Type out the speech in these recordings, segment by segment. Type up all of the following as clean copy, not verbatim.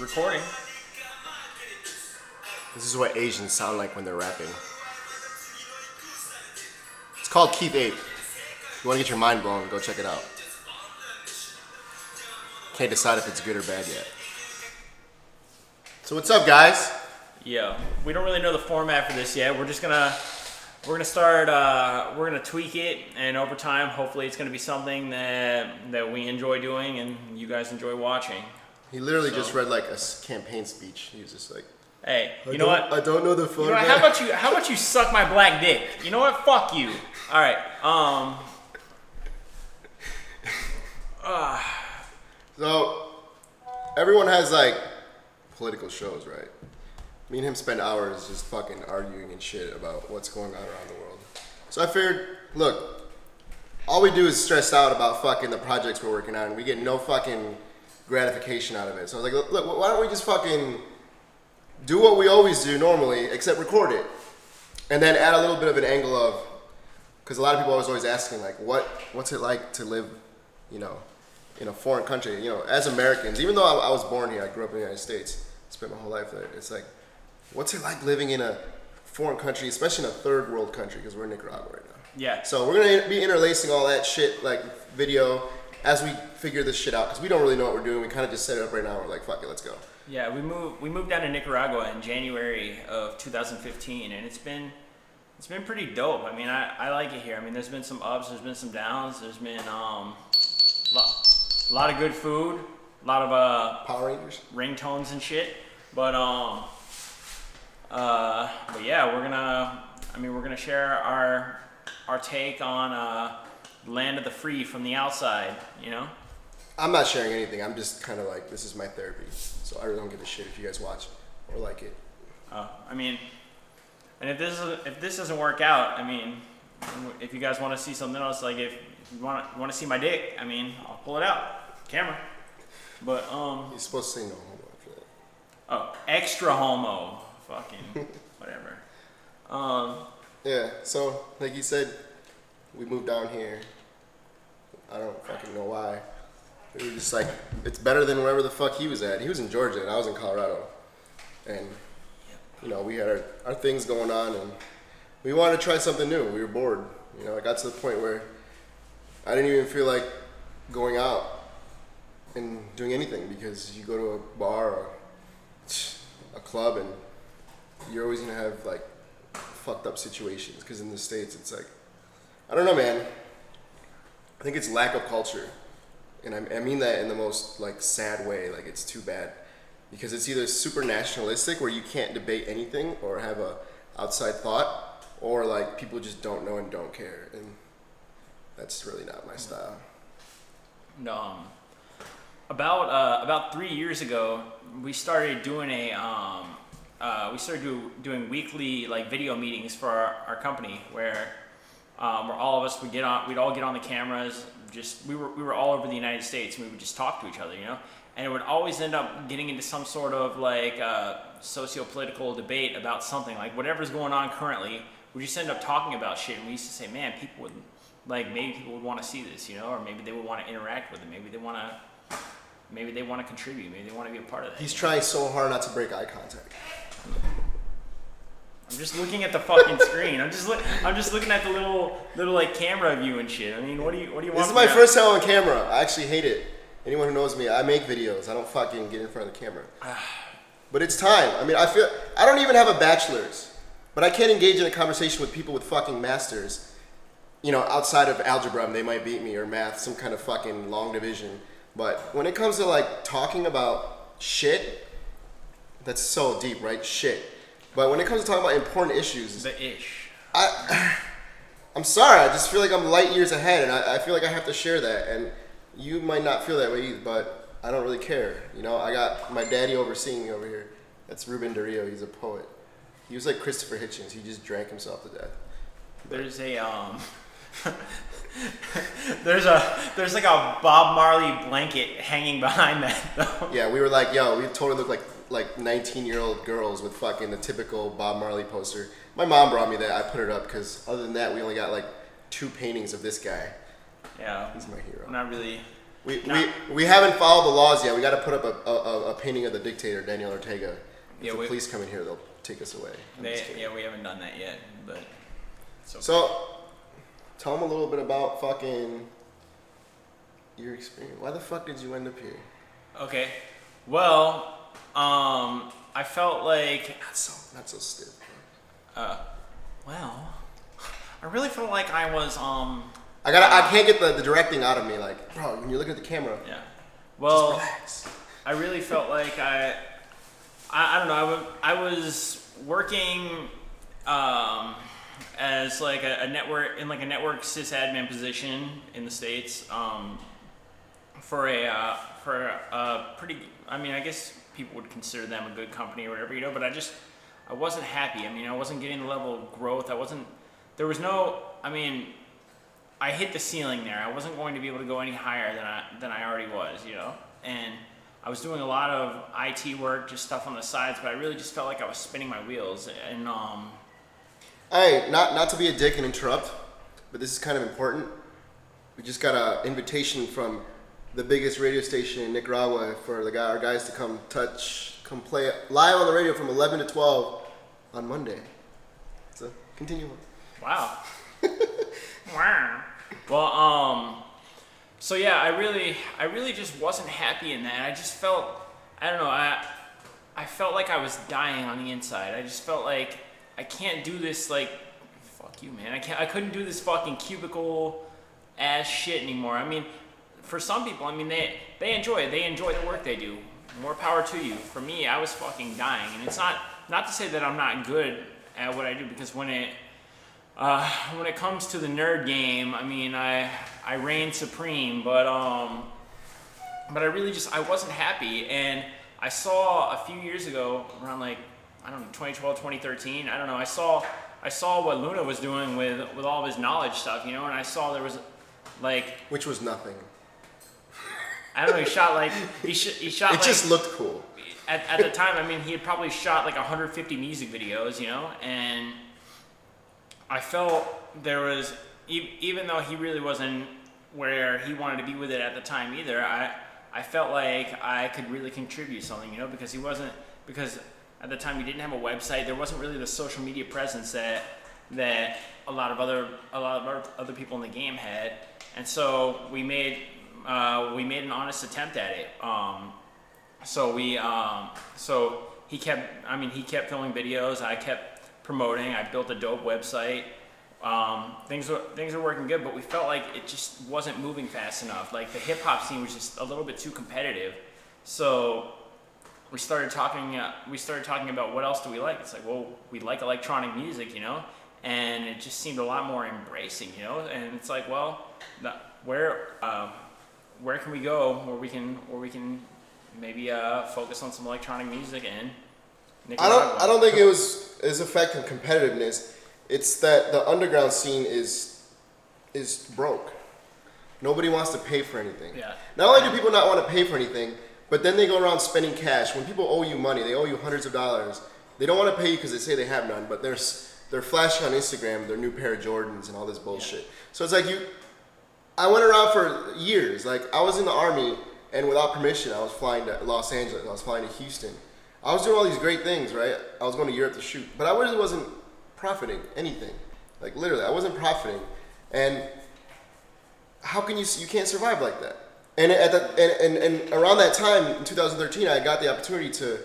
Recording. This is what Asians sound like when they're rapping. It's called Keith Ape. If you want to get your mind blown, go check it out. Can't decide if it's good or bad yet. So what's up, guys? Yeah, we don't really know the format for this yet. We're gonna start. We're gonna tweak it, and over time, hopefully, it's gonna be something that we enjoy doing and you guys enjoy watching. He literally just read like a campaign speech. He was just like, Hey, you know what? I don't know the You know format. what? How about you suck my black dick? You know what? Fuck you. All right. So, everyone has like political shows, right? Me and him spend hours just fucking arguing and shit about what's going on around the world. So I figured, look, all we do is stress out about fucking the projects we're working on. We get no fucking gratification out of it. So I was like, look, why don't we just fucking do what we always do normally, except record it, and then add a little bit of an angle of, because a lot of people are always asking like, what's it like to live, you know, in a foreign country, you know, as Americans. Even though I was born here, I grew up in the United States, spent my whole life there. It's like, what's it like living in a foreign country, especially in a third world country, because we're in Nicaragua right now. Yeah. So we're gonna be interlacing all that shit, like video, as we figure this shit out, because we don't really know what we're doing. We kind of just set it up right now. We're like, fuck it, let's go. Yeah, we moved down to Nicaragua in January of 2015, and it's been pretty dope. I mean, I like it here. I mean, there's been some ups, there's been some downs, there's been a lot of good food, a lot of Power Rangers. ringtones and shit. But yeah, we're gonna share our take on land of the free from the outside, you know. I'm not sharing anything. I'm just kind of like, this is my therapy. So I really don't give a shit if you guys watch or like it. I mean, and if this doesn't work out, I mean, if you guys want to see something else, like if you want to see my dick, I mean, I'll pull it out, camera. But You're supposed to say no homo after that. oh, extra homo, fucking whatever. Yeah. So like you said, we moved down here. I don't fucking know why. We were just like, it's better than wherever the fuck he was at. He was in Georgia and I was in Colorado. And, you know, we had our things going on and we wanted to try something new. We were bored. You know, it got to the point where I didn't even feel like going out and doing anything, because you go to a bar or a club and you're always going to have like fucked up situations, because in the States it's like, I don't know, man. I think it's lack of culture. And I mean that in the most like sad way, like it's too bad, because it's either super nationalistic where you can't debate anything or have a outside thought, or like people just don't know and don't care, and that's really not my style. About 3 years ago, we started doing doing weekly like video meetings for our company where all of us we'd all get on the cameras. We were all over the United States, and we would just talk to each other, you know, and it would always end up getting into some sort of like socio-political debate about something, like whatever's going on currently. We just end up talking about shit, and we used to say, man, maybe people would want to see this, you know, or maybe they would want to interact with it, maybe they want to contribute, maybe they want to be a part of that. He's trying so hard not to break eye contact. I'm just looking at the fucking screen. I'm just looking at the little like camera view and shit. I mean, what do you want? This is my first time on camera. I actually hate it. Anyone who knows me, I make videos. I don't fucking get in front of the camera. But it's time. I mean, I don't even have a bachelor's, but I can't engage in a conversation with people with fucking masters. You know, outside of algebra, and they might beat me, or math, some kind of fucking long division. But when it comes to like talking about shit, that's so deep, right? Shit. But when it comes to talking about important issues, I'm sorry, I just feel like I'm light years ahead, and I feel like I have to share that. And you might not feel that way either, but I don't really care. You know, I got my daddy overseeing me over here. That's Ruben Darío. He's a poet. He was like Christopher Hitchens. He just drank himself to death. There's like a Bob Marley blanket hanging behind that though. Yeah, we were like, yo, we totally look like 19-year-old girls with fucking the typical Bob Marley poster. My mom brought me that. I put it up because other than that, we only got like 2 paintings of this guy. Yeah. He's my hero. Not really. We haven't followed the laws yet. We got to put up a painting of the dictator, Daniel Ortega. If the police come in here, they'll take us away. We haven't done that yet, but. So, tell them a little bit about fucking your experience. Why the fuck did you end up here? Okay, well, I felt like not so stiff. Well, I really felt like I was I can't get the directing out of me. Like, bro, when you look at the camera. Yeah. Well, just relax. I really felt like I don't know. I was working as like a network sysadmin position in the States for a pretty. I mean, I guess people would consider them a good company or whatever, but I wasn't happy. I mean, I wasn't getting the level of growth. There was no. I mean, I hit the ceiling there. I wasn't going to be able to go any higher than I already was, and I was doing a lot of IT work, just stuff on the sides, but I really just felt like I was spinning my wheels. And hey, not to be a dick and interrupt, but this is kind of important. We just got an invitation from the biggest radio station in Nicaragua for our guys to come play live on the radio from 11 to 12 on Monday. So continue on. Wow. Wow. Well, so yeah, I really just wasn't happy in that. I just felt, I don't know, I felt like I was dying on the inside. I just felt like I can't do this, like, fuck you, man. I couldn't do this fucking cubicle ass shit anymore. I mean, for some people, I mean, they enjoy it. They enjoy the work they do. More power to you. For me, I was fucking dying, and it's not to say that I'm not good at what I do, because when it comes to the nerd game, I mean, I reign supreme, but I really I wasn't happy. And I saw a few years ago, around like, I don't know, 2012, 2013, I don't know, I saw what Luna was doing with all of his knowledge stuff, and I saw there was like, which was nothing. I don't know, he shot it like, just looked cool. At the time, I mean, he had probably shot like 150 music videos, and I felt there was, even though he really wasn't where he wanted to be with it at the time either, I felt like I could really contribute something, because because at the time he didn't have a website. There wasn't really the social media presence that a lot of other people in the game had, and so we made an honest attempt at it. So he kept filming videos. I kept promoting. I built a dope website. Things were working good, but we felt like it just wasn't moving fast enough. Like the hip hop scene was just a little bit too competitive. So we started talking about what else do we like. It's like, well, we like electronic music, and it just seemed a lot more embracing, And it's like, well, where can we go where we can maybe focus on some electronic music in Nicaragua? I don't think it was his effect on competitiveness. It's that the underground scene is broke. Nobody wants to pay for anything. Yeah. Not only do people not want to pay for anything, but then they go around spending cash. When people owe you money, they owe you hundreds of dollars. They don't want to pay you because they say they have none, but they're flashing on Instagram their new pair of Jordans and all this bullshit. Yeah. So it's like I went around for years. Like, I was in the Army, and without permission, I was flying to Los Angeles. I was flying to Houston. I was doing all these great things, right? I was going to Europe to shoot, but I really wasn't profiting anything. Like, literally, I wasn't profiting. And how can you can't survive like that? And and around that time, in 2013, I got the opportunity to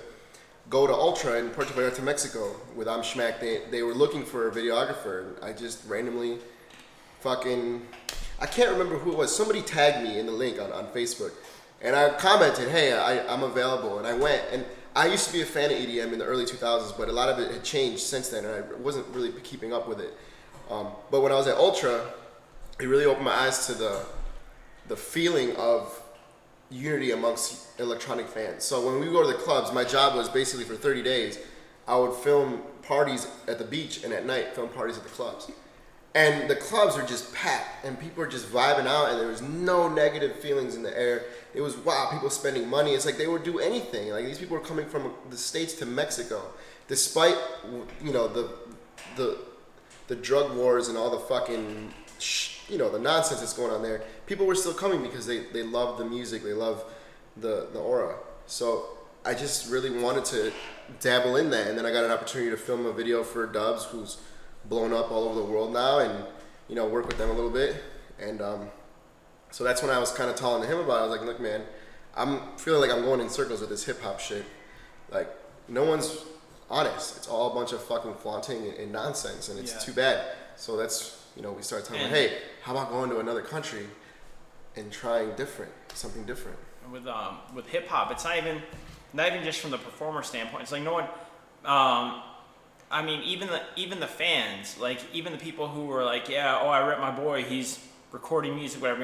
go to Ultra in Puerto Vallarta, Mexico with Schmack. They were looking for a videographer, and I just randomly I can't remember who it was. Somebody tagged me in the link on Facebook, and I commented, hey, I'm available, and I went. And I used to be a fan of EDM in the early 2000s, but a lot of it had changed since then, and I wasn't really keeping up with it. But when I was at Ultra, it really opened my eyes to the feeling of unity amongst electronic fans. So when we go to the clubs, my job was basically for 30 days, I would film parties at the beach, and at night film parties at the clubs. And the clubs are just packed, and people are just vibing out, and there was no negative feelings in the air. It was, wow, people spending money. It's like they would do anything. Like, these people were coming from the States to Mexico, despite, the drug wars and all the fucking, the nonsense that's going on there. people were still coming because they love the music, they love the aura. So I just really wanted to dabble in that, and then I got an opportunity to film a video for Dubs, who's blown up all over the world now, and work with them a little bit. And so that's when I was kind of talking to him about it. I was like, look, man, I'm feeling like I'm going in circles with this hip hop shit. Like, no one's honest. It's all a bunch of fucking flaunting and nonsense, and it's too bad. So that's, we started talking about, hey, how about going to another country and trying something different. With hip hop, it's not even just from the performer standpoint. It's like no one. I mean, even the fans, like even the people who were like, yeah, oh, I rep my boy, he's recording music, whatever.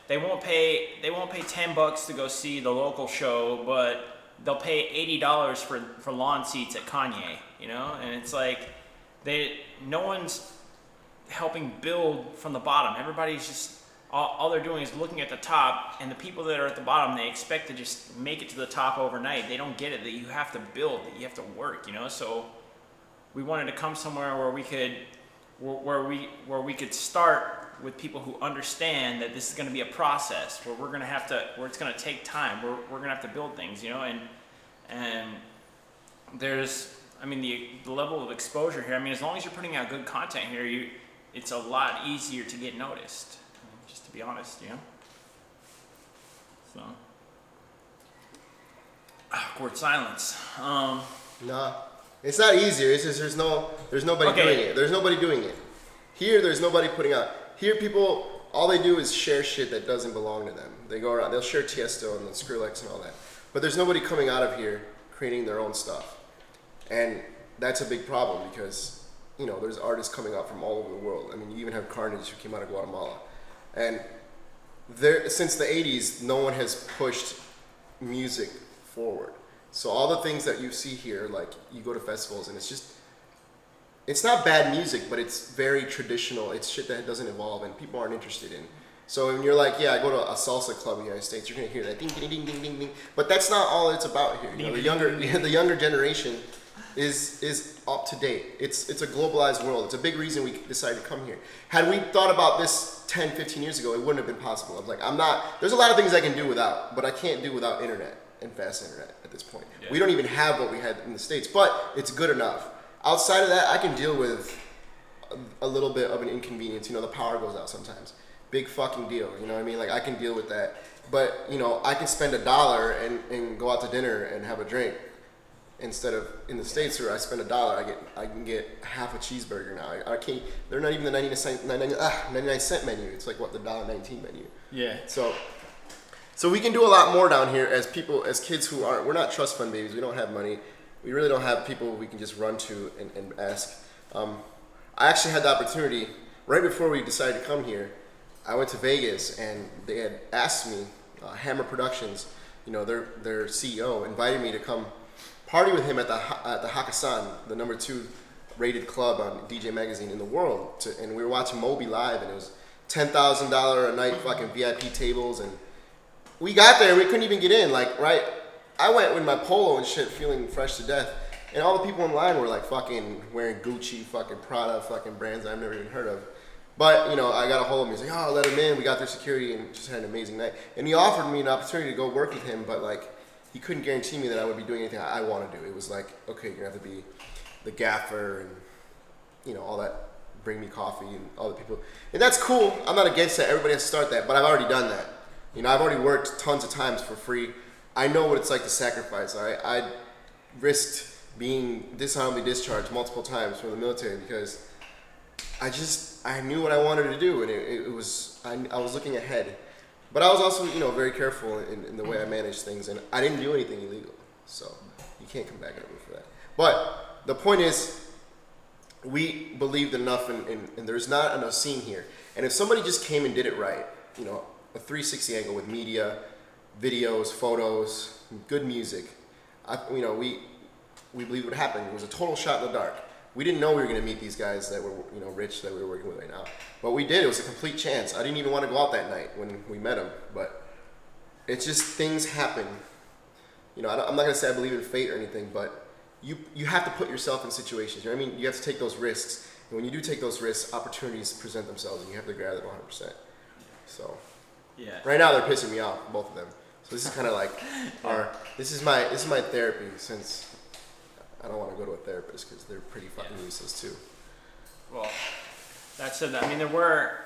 They won't pay $10 to go see the local show, but they'll pay $80 for lawn seats at Kanye, and it's like no one's helping build from the bottom. Everybody's just all they're doing is looking at the top, and the people that are at the bottom, they expect to just make it to the top overnight. They don't get it that you have to build, that you have to work, So we wanted to come somewhere where we could start with people who understand that this is going to be a process where it's going to take time. We're going to have to build things, and there's, the level of exposure here. As long as you're putting out good content here, it's a lot easier to get noticed. Just to be honest, So, awkward silence. Nah, it's not easier. It's just there's nobody doing it. There's nobody doing it. Here, there's nobody putting out. Here, people, all they do is share shit that doesn't belong to them. They go around, they'll share Tiesto and the Skrillex and all that. But there's nobody coming out of here creating their own stuff. And that's a big problem because, there's artists coming out from all over the world. You even have Carnage who came out of Guatemala. And since the 80s, no one has pushed music forward. So all the things that you see here, like you go to festivals and it's not bad music, but it's very traditional. It's shit that doesn't evolve and people aren't interested in. So when you're like, yeah, I go to a salsa club in the United States, you're gonna hear that ding ding ding ding ding ding. But that's not all it's about here. The younger generation is up to date. It's a globalized world. It's a big reason we decided to come here. Had we thought about this 10, 15 years ago, it wouldn't have been possible. I was like, there's a lot of things I can do without, but I can't do without internet and fast internet at this point. Yeah. We don't even have what we had in the States, but it's good enough. Outside of that, I can deal with a little bit of an inconvenience. The power goes out sometimes. Big fucking deal. Like I can deal with that. But, I can spend $1 and go out to dinner and have a drink. Instead of in the States where I spend $1, I can get half a cheeseburger now. I can't. They're not even the 99 cent menu. It's like the $1.19 menu. Yeah. So we can do a lot more down here as kids who aren't. We're not trust fund babies. We don't have money. We really don't have people we can just run to and ask. I actually had the opportunity right before we decided to come here. I went to Vegas and they had asked me, Hammer Productions, their CEO invited me to come party with him at the Hakkasan, the number 2 rated club on DJ Magazine in the world. And we were watching Moby live, and it was $10,000 a night fucking VIP tables. And we got there and we couldn't even get in. I went with my polo and shit, feeling fresh to death. And all the people in line were like fucking wearing Gucci, fucking Prada, fucking brands I've never even heard of. But, I got a hold of him. He's like, oh, let him in. We got their security and just had an amazing night. And he offered me an opportunity to go work with him, but he couldn't guarantee me that I would be doing anything I want to do. It was like, okay, you're going to have to be the gaffer and, all that, bring me coffee and all the people. And that's cool. I'm not against that. Everybody has to start that. But I've already done that. I've already worked tons of times for free. I know what it's like to sacrifice. I risked being dishonorably discharged multiple times from the military because I knew what I wanted to do. And I was looking ahead. But I was also, very careful in the way I managed things, and I didn't do anything illegal, so you can't come back at me for that. But the point is, we believed enough, and there's not enough scene here. And if somebody just came and did it right, a 360 angle with media, videos, photos, good music, we believe it would happen. It was a total shot in the dark. We didn't know we were going to meet these guys that were, rich that we were working with right now. But we did. It was a complete chance. I didn't even want to go out that night when we met them. But it's just things happen. I'm not going to say I believe in fate or anything, but you have to put yourself in situations. You have to take those risks. And when you do take those risks, opportunities present themselves, and you have to grab them 100%. So Yeah. Right now they're pissing me off, both of them. So this is kind of like this is my therapy, since I don't want to go to a therapist because they're pretty fucking useless too. Well, that said, I mean, there were,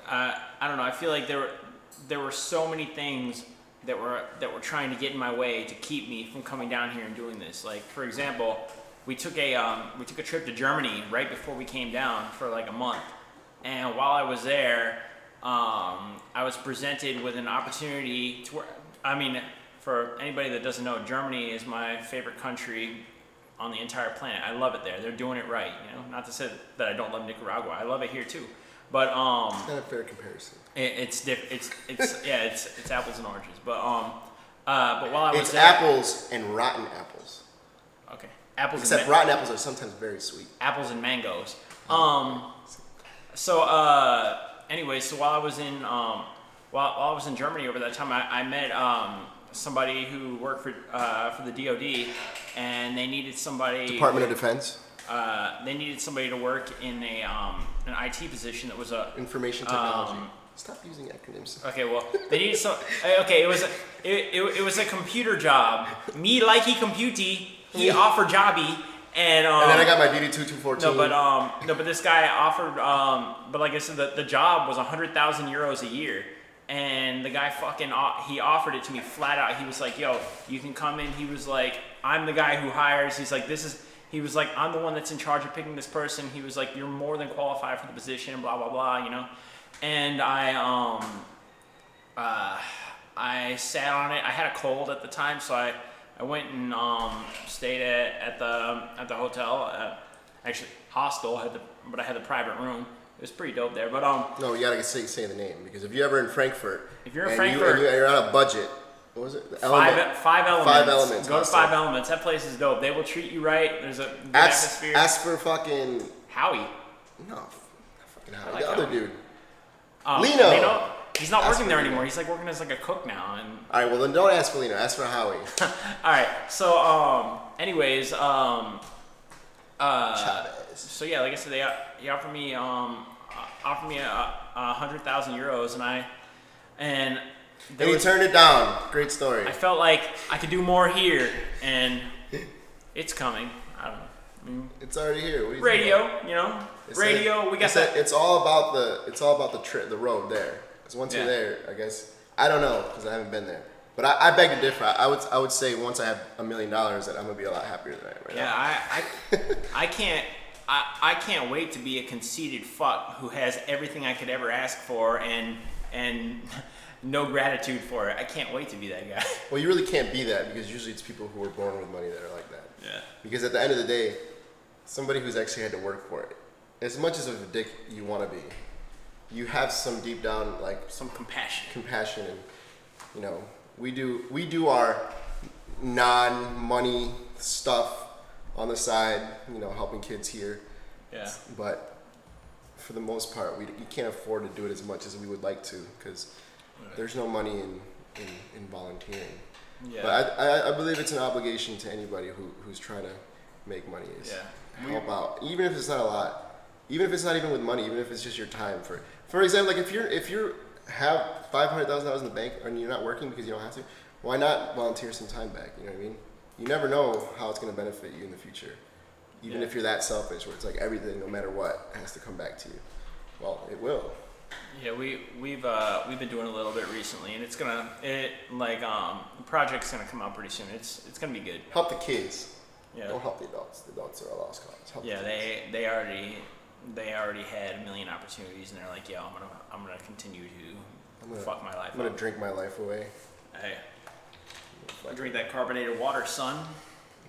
I don't know. I feel like there were so many things that were trying to get in my way to keep me from coming down here and doing this. Like, for example, we took a trip to Germany right before we came down for like a month, and while I was there, I was presented with an opportunity to work. I mean, for anybody that doesn't know, Germany is my favorite country on the entire planet. I love it there. They're doing it right. You know, not to say that I don't love Nicaragua. I love it here too. But it's not a fair comparison. It's apples and oranges. But while I was it's there, apples and rotten apples. Okay, apples. Except rotten apples are sometimes very sweet. Apples and mangoes. Anyway, so while I was in Germany over that time, I met somebody who worked for the DoD, and they needed somebody. Department of Defense. They needed somebody to work in an IT position that was a information technology. Stop using acronyms. Okay, well, they needed some. Okay, it was a computer job. Me likey computy. He offered jobby. And then I got my DD 2214. No, but this guy offered. But like I said, the job was 100,000 euros a year, and the guy he offered it to me flat out. He was like, "Yo, you can come in." He was like, "I'm the guy who hires." He's like, He was like, "I'm the one that's in charge of picking this person." He was like, "You're more than qualified for the position." Blah blah blah. You know, and I sat on it. I had a cold at the time, so I went and stayed at the hotel, actually hostel. But I had the private room. It was pretty dope there. But no, you gotta say the name, because if you're ever in Frankfurt, you're on a budget, what was it? Five Elements. Five Elements. Go to Five Elements. That place is dope. They will treat you right. There's a good atmosphere. Ask for fucking Howie. No, fucking Howie. Like the other Howie. dude. Lino. He's not working there anymore. He's like working as like a cook now. And all right, well then don't ask for Lino. Ask for Howie. All right. So anyways, Chavez. So yeah, like I said, he offered me 100,000 euros, and you turned it down. Great story. I felt like I could do more here, and it's coming. I don't know. I mean, it's already here. Radio, you know, radio. We got that. It's all about the trip, the road there. Because once you're there, I guess I don't know, because I haven't been there. But I beg to differ. I would say once I have $1 million, that I'm gonna be a lot happier than I am right now. I can't wait to be a conceited fuck who has everything I could ever ask for and no gratitude for it. I can't wait to be that guy. Well, you really can't be that, because usually it's people who are born with money that are like that. Yeah. Because at the end of the day, somebody who's actually had to work for it, as much as of a dick you want to be, you have some deep down some compassion, and you know, we do our non-money stuff on the side, you know, helping kids here. Yeah. But for the most part, you can't afford to do it as much as we would like to, because there's no money in volunteering. Yeah. But I believe it's an obligation to anybody who's trying to make money is help out, even if it's not a lot, even if it's not even with money, even if it's just your time. For example, like if you have $500,000 in the bank and you're not working because you don't have to, why not volunteer some time back? You know what I mean? You never know how it's going to benefit you in the future, even if you're that selfish, where it's like everything, no matter what, has to come back to you. Well, it will. Yeah, we've been doing a little bit recently, and the project's gonna come out pretty soon. It's gonna be good. Help the kids. Yeah. Don't help the adults. The adults are a lost cause. Help the kids. they already had a million opportunities, and they're like, yo, I'm gonna continue to fuck my life. I'm gonna drink my life away. Hey, I drink that carbonated water, son.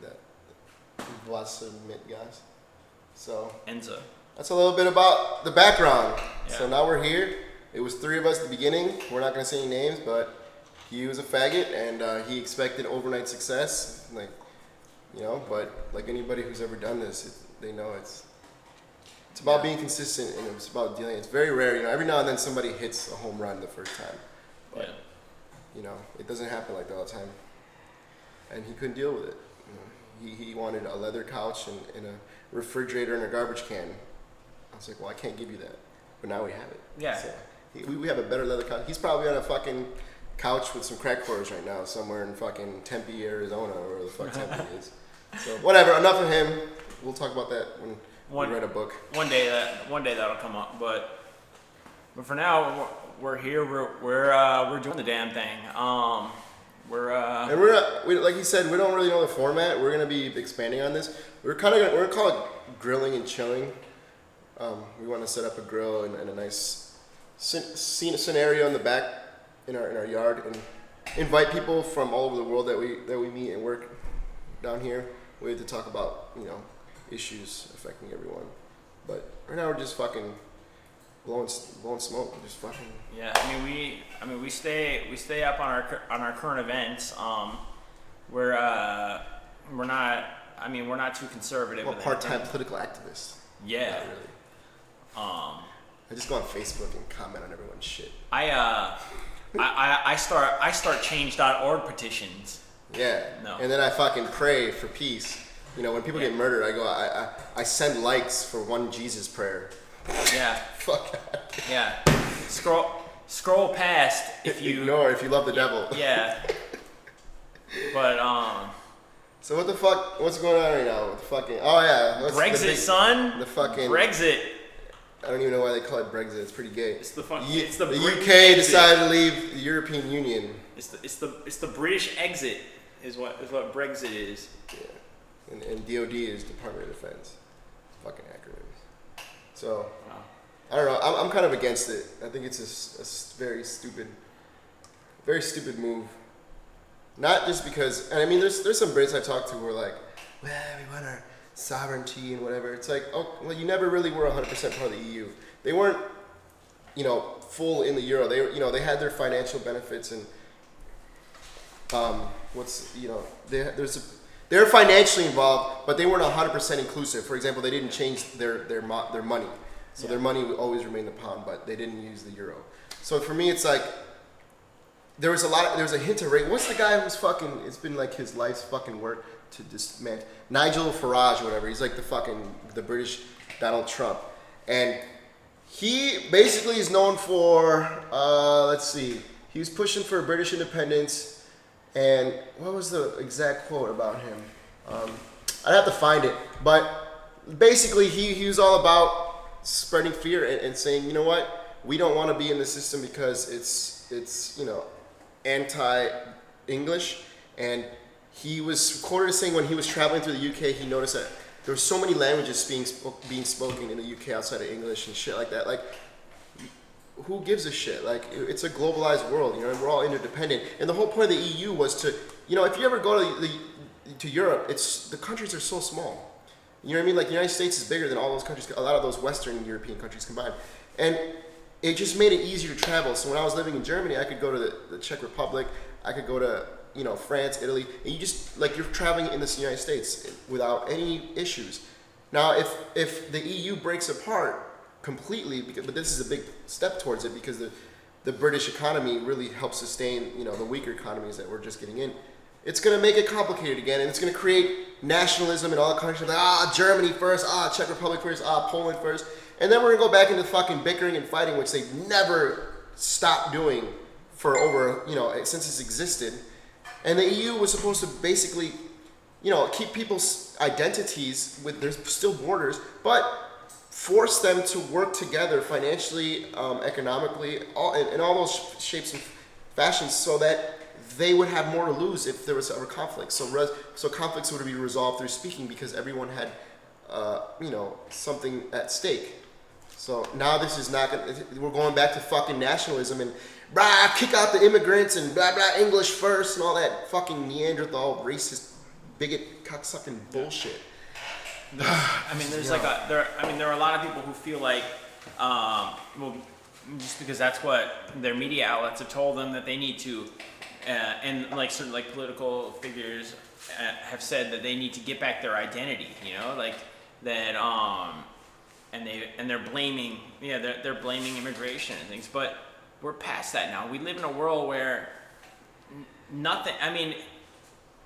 That Wasser mit gas. So Enza. that's a little bit about the background. Yeah. So now we're here. It was 3 of us at the beginning. We're not gonna say any names, but he was a faggot, and he expected overnight success. Like, you know, but like anybody who's ever done this, they know it's about being consistent, and it's about dealing. It's very rare, you know. Every now and then somebody hits a home run the first time, but you know, it doesn't happen like that all the time. And he couldn't deal with it. You know, he wanted a leather couch and a refrigerator and a garbage can. I was like, well, I can't give you that, but now we have it. Yeah. So We have a better leather couch. He's probably on a fucking couch with some crack whores right now somewhere in fucking Tempe, Arizona, or where the fuck Tempe is. So whatever. Enough of him. We'll talk about that when we write a book. One day that'll come up. But for now, we're here. We're doing the damn thing. And we're like you said, we don't really know the format. We're gonna be expanding on this. We're gonna call it grilling and chilling. We want to set up a grill and a nice scenario in the back in our yard and invite people from all over the world that we meet and work down here with to talk about issues affecting everyone. But right now we're just fucking blowing smoke. Just fucking. Yeah, I mean we stay up on our current events. We're not too conservative. Well, part-time political activist. Yeah. Not really. I just go on Facebook and comment on everyone's shit. I start change.org petitions. Yeah. No. And then I fucking pray for peace. When people get murdered, I send likes for one Jesus prayer. Yeah. Fuck that. Yeah. Scroll past if you ignore if you love the devil. Yeah. But So what the fuck? What's going on right now with the fucking? Oh yeah. Brexit, son. The fucking Brexit. I don't even know why they call it Brexit. It's pretty gay. It's the fucking. The UK decided to leave the European Union. It's the British exit is what Brexit is. Yeah, and DOD is Department of Defense. Fucking acronyms. So I don't know. I'm kind of against it. I think it's a very stupid move. Not just because, and I mean, there's some Brits I talk to who are like, well, we want our sovereignty and whatever. It's like, oh, well, you never really were 100% part of the EU. They weren't, full in the euro. They had their financial benefits and, they're financially involved, but they weren't 100% inclusive. For example, they didn't change their money, so their money would always remain the pound, but they didn't use the euro. So for me, it's like. There was a hint of rape. What's the guy who's fucking? It's been like his life's fucking work to dismantle Nigel Farage or whatever. He's like the British Donald Trump, and he basically is known for let's see. He was pushing for British independence, and what was the exact quote about him? I'd have to find it, but basically he was all about spreading fear and saying, you know what, we don't want to be in the system because it's anti-English, and he was quoted as saying when he was traveling through the UK, he noticed that there were so many languages being spoken in the UK outside of English and shit like that. Like, who gives a shit? Like, it's a globalized world, and we're all interdependent. And the whole point of the EU was to, if you ever go to Europe, the countries are so small. You know what I mean? Like, the United States is bigger than all those countries, a lot of those Western European countries combined, and it just made it easier to travel. So when I was living in Germany, I could go to the Czech Republic, I could go to France, Italy, and you just you're traveling in the United States without any issues. Now, if the EU breaks apart completely, but this is a big step towards it because the British economy really helps sustain the weaker economies that we're just getting in. It's going to make it complicated again, and it's going to create nationalism in all the countries. Like, Germany first, Czech Republic first, Poland first. And then we're going to go back into fucking bickering and fighting, which they've never stopped doing for over, since it's existed. And the EU was supposed to basically, keep people's identities there's still borders, but force them to work together financially, economically, in all those shapes and fashions so that they would have more to lose if there was ever conflict. So conflicts would be resolved through speaking because everyone had, something at stake. So now this is not gonna, we're going back to fucking nationalism and kick out the immigrants and blah blah English first and all that fucking Neanderthal racist bigot cocksucking bullshit. I mean, there are a lot of people who feel like, just because that's what their media outlets have told them that they need to, and like certain political figures have said that they need to get back their identity. That and they're blaming they're blaming immigration and things, but we're past that now. We live in a world where nothing. I mean,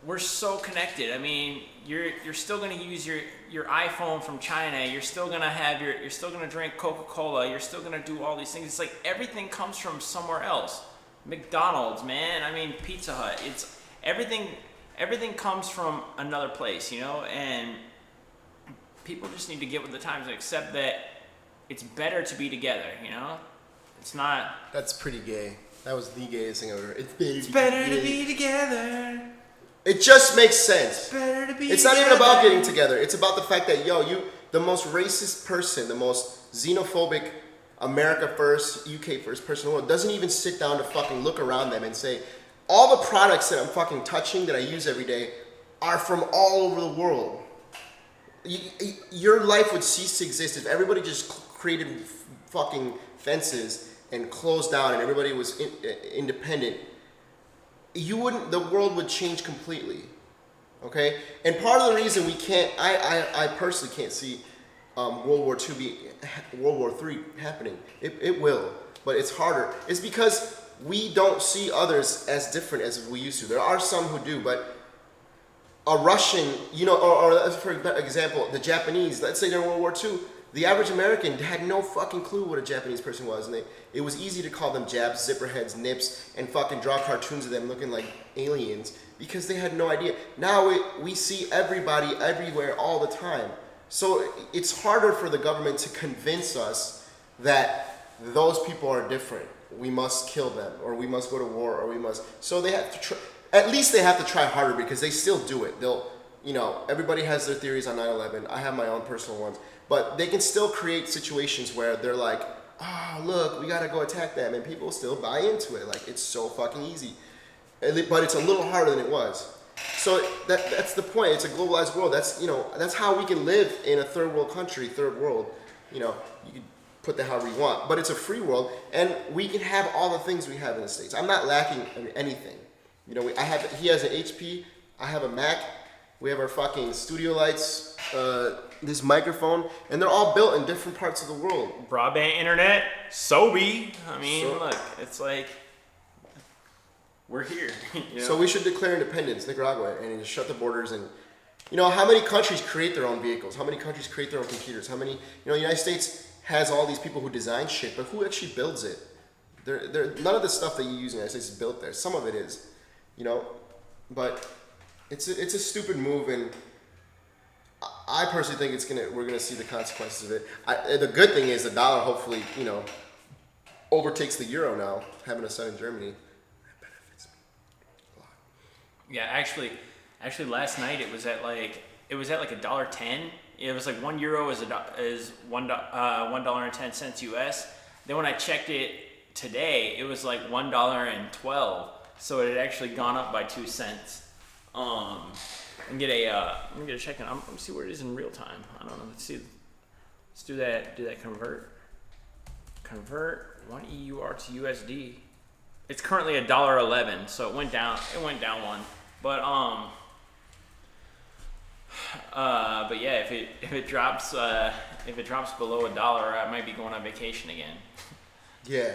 we're so connected. I mean, you're still gonna use your iPhone from China. You're still gonna have you're still gonna drink Coca-Cola. You're still gonna do all these things. It's like everything comes from somewhere else. McDonald's, man. I mean, Pizza Hut. It's everything. Everything comes from another place, you know. And people just need to get with the times and accept that it's better to be together, you know. It's not. That's pretty gay. That was the gayest thing ever. It's better to be together. It just makes sense. It's better to be It's not even about getting together. It's about the fact that, the most racist person, the most xenophobic, America first, UK first person in the world, doesn't even sit down to fucking look around them and say, all the products that I'm fucking touching that I use every day are from all over the world. Your life would cease to exist if everybody just created fucking fences and closed down and everybody was independent. The world would change completely. Okay? And part of the reason we can't, I personally can't see World War III happening. It will, but it's harder. It's because we don't see others as different as we used to. There are some who do, but a Russian, or for example, the Japanese, let's say during World War II, the average American had no fucking clue what a Japanese person was, and it was easy to call them Japs, zipperheads, nips, and fucking draw cartoons of them looking like aliens because they had no idea. Now we see everybody everywhere all the time. So it's harder for the government to convince us that those people are different. We must kill them, or we must go to war, or we must. So they have to at least they have to try harder because they still do it. They'll, everybody has their theories on 9/11. I have my own personal ones. But they can still create situations where they're like, oh, look, we gotta go attack them. And people still buy into it. Like, it's so fucking easy. But it's a little harder than it was. So that's the point. It's a globalized world. That's how we can live in a third world country, third world. You can put that however you want. But it's a free world. And we can have all the things we have in the States. I'm not lacking anything. He has an HP. I have a Mac. We have our fucking studio lights, this microphone, and they're all built in different parts of the world. Broadband internet, Sobe. I mean, look, it's like we're here. So we should declare independence, Nicaragua, and just shut the borders. And how many countries create their own vehicles? How many countries create their own computers? How many? The United States has all these people who design shit, but who actually builds it? None of the stuff that you use in the United States is built there. Some of it is, but. It's a stupid move, and I personally think we're gonna see the consequences of it. The good thing is the dollar hopefully overtakes the euro now. Having a son in Germany, that benefits me a lot. Yeah, actually, last night it was at like $1.10. It was like €1 is $1.10 US. Then when I checked it today, it was like $1.12. So it had actually gone up by 2 cents. Let me get a check in. Let me see where it is in real time. I don't know. Let's see. Let's do that. Convert 1 EUR to USD. It's currently $1.11, so it went down. It went down one. But yeah, if it drops below $1, I might be going on vacation again. Yeah,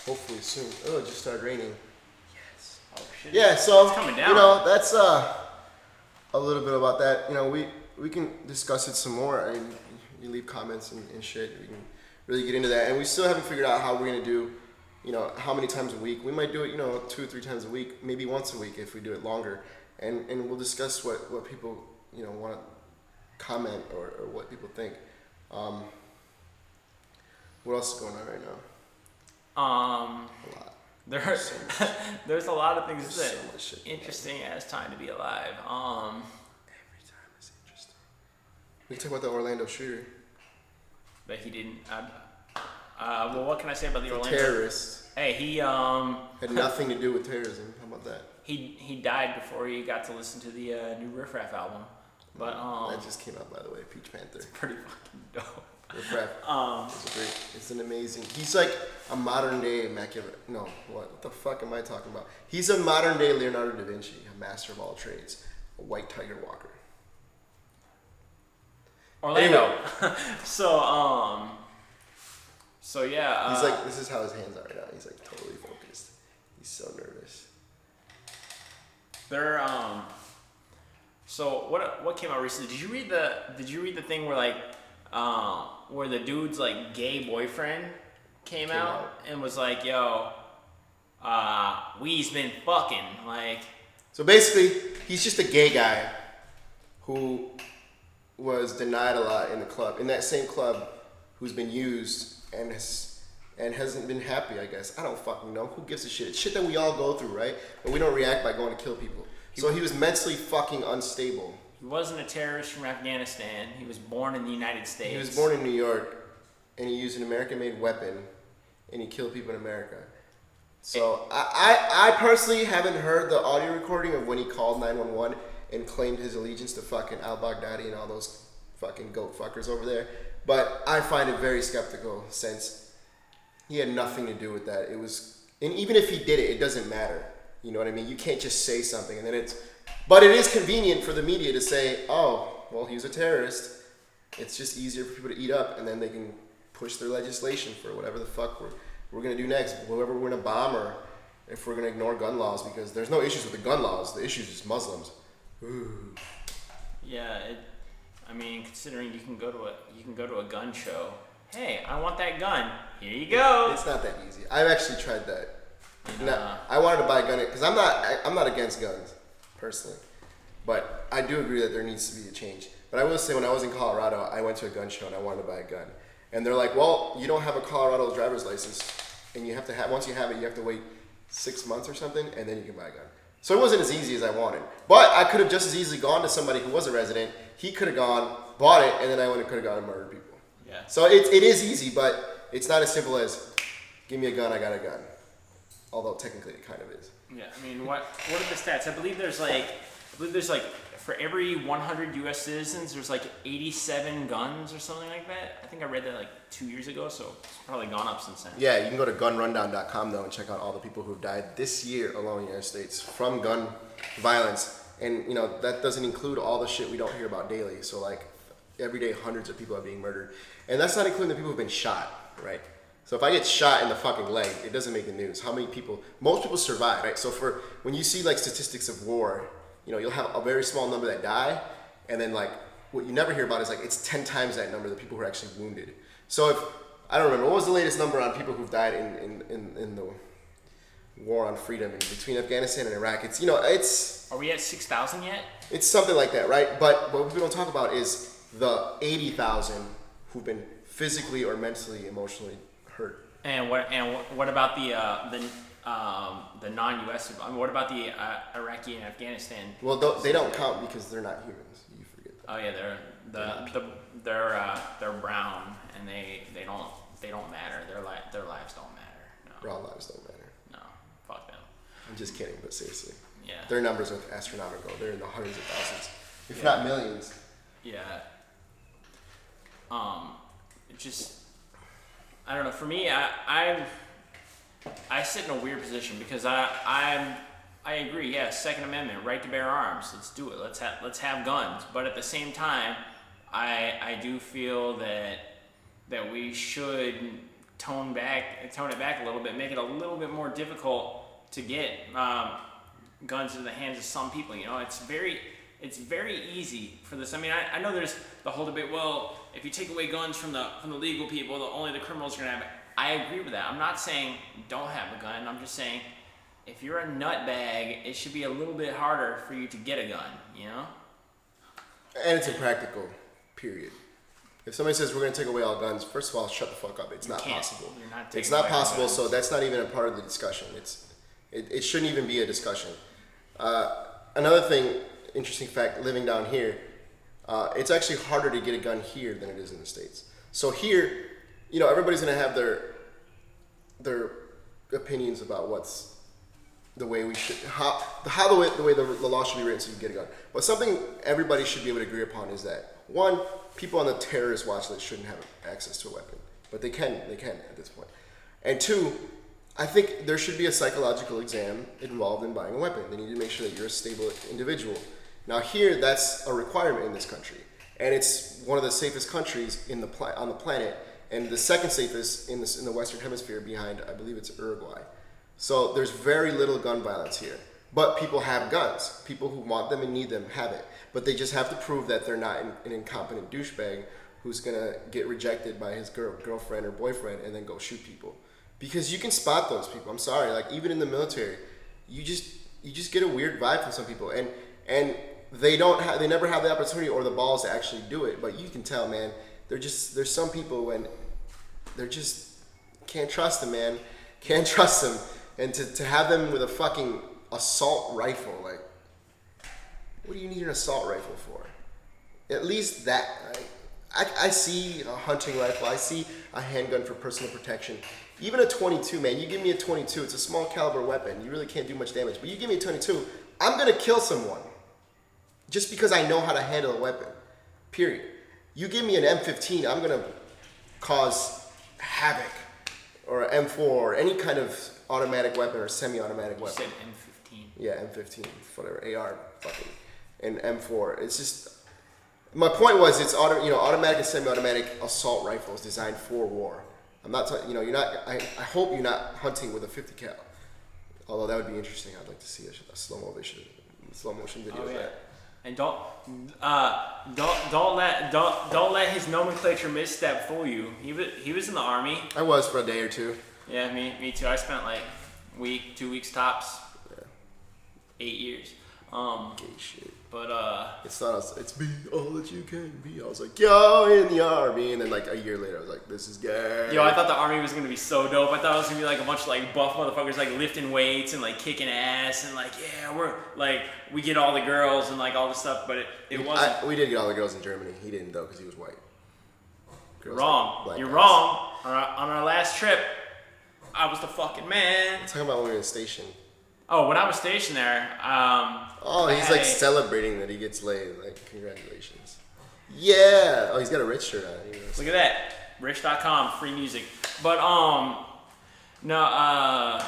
hopefully soon. Oh, it just started raining. Oh, shit. Yeah, so it's coming down. That's a little bit about that. We can discuss it some more. I mean, you leave comments and shit. We can really get into that, and we still haven't figured out how we're gonna do. How many times a week? We might do it. 2 or 3 times a week, maybe once a week if we do it longer, and we'll discuss what people want to comment or what people think. What else is going on right now? A lot. There's a lot of things that interesting as time to be alive. Every time is interesting. We can talk about the Orlando shooter. But he didn't. Well, what can I say about the Orlando terrorist? Hey, he had nothing to do with terrorism. How about that? He died before he got to listen to the new Riff Raff album. But that just came out, by the way. Peach Panther. It's pretty fucking dope. Riff Raff. It's an amazing. He's like a modern day Machiavelli. No, what the fuck am I talking about? He's a modern day Leonardo da Vinci, a master of all trades, a white tiger walker. Orlando. Anyway. So yeah. He's like, this is how his hands are right now. He's like totally focused. He's so nervous. They're So what came out recently? Did you read the thing where the dude's like gay boyfriend came out and was like, yo, we's been fucking, like. So basically, he's just a gay guy who was denied a lot in the club, in that same club, who's been used and hasn't been happy, I guess. I don't fucking know. Who gives a shit? It's shit that we all go through, right? But we don't react by going to kill people. So he was mentally fucking unstable. He wasn't a terrorist from Afghanistan. He was born in the United States. He was born in New York, and he used an American-made weapon, and he killed people in America. So I personally haven't heard the audio recording of when he called 911 and claimed his allegiance to fucking al-Baghdadi and all those fucking goat fuckers over there. But I find it very skeptical since he had nothing to do with that. And even if he did it, it doesn't matter. You know what I mean? You can't just say something and then but it is convenient for the media to say, oh, well, he's a terrorist. It's just easier for people to eat up, and then they can push their legislation for whatever the fuck we're going to do next. Whoever we're going to bomb, or if we're going to ignore gun laws, because there's no issues with the gun laws. The issue is just Muslims. Ooh. Yeah, I mean, considering you can go to a gun show. Hey, I want that gun. Here you go. It's not that easy. I've actually tried that. I wanted to buy a gun because I'm not against guns personally, but I do agree that there needs to be a change. But I will say, when I was in Colorado, I went to a gun show and I wanted to buy a gun, and they're like, "Well, you don't have a Colorado driver's license, and you have to have once you have it, you have to wait 6 months or something, and then you can buy a gun." So it wasn't as easy as I wanted, but I could have just as easily gone to somebody who was a resident. He could have gone, bought it, and then I could have gone and murdered people. Yeah. So it is easy, but it's not as simple as, "Give me a gun, I got a gun." Although technically it kind of is. Yeah, I mean, what are the stats? I believe there's like for every 100 U.S. citizens, there's like 87 guns or something like that. I think I read that like 2 years ago, so it's probably gone up since then. Yeah, you can go to gunrundown.com though and check out all the people who've died this year alone in the United States from gun violence. And you know, that doesn't include all the shit we don't hear about daily. So like every day hundreds of people are being murdered. And that's not including the people who've been shot, right? So if I get shot in the fucking leg, it doesn't make the news. How many people? Most people survive, right? So when you see like statistics of war, you know, you'll have a very small number that die, and then like what you never hear about is like it's 10 times that number, the people who are actually wounded. So if I don't remember what was the latest number on people who've died in the war on freedom between Afghanistan and Iraq. It's, you know, it's. Are we at 6,000 yet? It's something like that, right? But what we don't talk about is the 80,000 who've been physically or mentally, emotionally hurt. And what about the non-U.S. I mean, what about the Iraqi and Afghanistan? Well, they don't count because they're not humans. You forget that. Oh yeah, they're brown and they don't matter. Their lives don't matter. No. Brown lives don't matter. No, fuck them. I'm just kidding, but seriously. Yeah. Their numbers are astronomical. They're in the hundreds of thousands, if not millions. Yeah. It just. I don't know. For me, I sit in a weird position because I agree. Yeah, Second Amendment, right to bear arms. Let's do it. Let's have guns. But at the same time, I do feel that we should tone it back a little bit, make it a little bit more difficult to get guns into the hands of some people. You know, it's very easy for this. I mean, I know there's the whole debate. Well, if you take away guns from the legal people, only the criminals are gonna have it. I agree with that. I'm not saying don't have a gun. I'm just saying if you're a nutbag, it should be a little bit harder for you to get a gun. You know. And it's impractical. Period. If somebody says we're gonna take away all guns, first of all, shut the fuck up. It's not possible. It's not possible. So that's not even a part of the discussion. It shouldn't even be a discussion. Another thing. Interesting fact, living down here, it's actually harder to get a gun here than it is in the States. So here, you know, everybody's gonna have their opinions about what's the way we should, the way the law should be written so you can get a gun. But something everybody should be able to agree upon is that, one, people on the terrorist watch list shouldn't have access to a weapon, but they can at this point. And two, I think there should be a psychological exam involved in buying a weapon. They need to make sure that you're a stable individual. Now here, that's a requirement in this country, and it's one of the safest countries on the planet, and the second safest in the Western Hemisphere behind, I believe it's Uruguay. So there's very little gun violence here. But people have guns. People who want them and need them have it. But they just have to prove that they're not an incompetent douchebag who's gonna get rejected by his girlfriend or boyfriend and then go shoot people. Because you can spot those people. I'm sorry, like even in the military, you just get a weird vibe from some people, and they never have the opportunity or the balls to actually do it. But you can tell, man. There's some people when they're just can't trust them, man. Can't trust them, and to have them with a fucking assault rifle, like, what do you need an assault rifle for? At least that. I see a hunting rifle. I see a handgun for personal protection. Even a 22, man. You give me a 22, it's a small caliber weapon. You really can't do much damage. But you give me a 22, I'm gonna kill someone. Just because I know how to handle a weapon. Period. You give me an M15, I'm gonna cause havoc. Or an M4, or any kind of automatic weapon or semi-automatic weapon. You said M15. Yeah, M15, whatever, AR, fucking, and M4. It's just, my point was, it's automatic and semi-automatic assault rifles designed for war. I'm not, you're not. I hope you're not hunting with a 50 cal. Although that would be interesting. I'd like to see a slow motion video of that. And don't let his nomenclature misstep fool you. He was in the Army. I was for a day or two. Yeah, me too. I spent like week, 2 weeks tops. Yeah. 8 years. Gay shit. But it's not us. It's be all that you can be. I was like, yo, in the Army, and then like a year later, I was like, this is gay. Yo, I thought the Army was gonna be so dope. I thought it was gonna be like a bunch of like buff motherfuckers like lifting weights and like kicking ass and like we get all the girls and like all this stuff, but it wasn't. We did get all the girls in Germany. He didn't though because he was white. Girls wrong. You're wrong. On our last trip, I was the fucking man. Talking about when we were in station. Oh, when I was stationed there, he's like celebrating that he gets laid. Like, congratulations. Yeah. Oh, he's got a Rich shirt on. Look at that. Rich.com, free music. But, no, I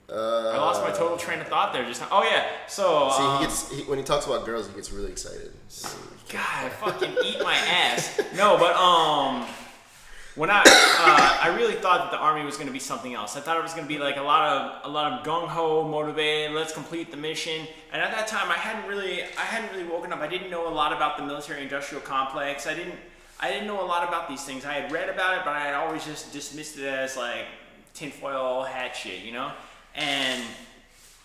lost my total train of thought there just now. Oh, yeah. So, see, when he talks about girls, he gets really excited. God, fucking eat my ass. No, but, when I really thought that the Army was going to be something else. I thought it was going to be like a lot of gung ho, motivated. Let's complete the mission. And at that time, I hadn't really woken up. I didn't know a lot about the military-industrial complex. I didn't know a lot about these things. I had read about it, but I had always just dismissed it as like tinfoil hat shit, you know. And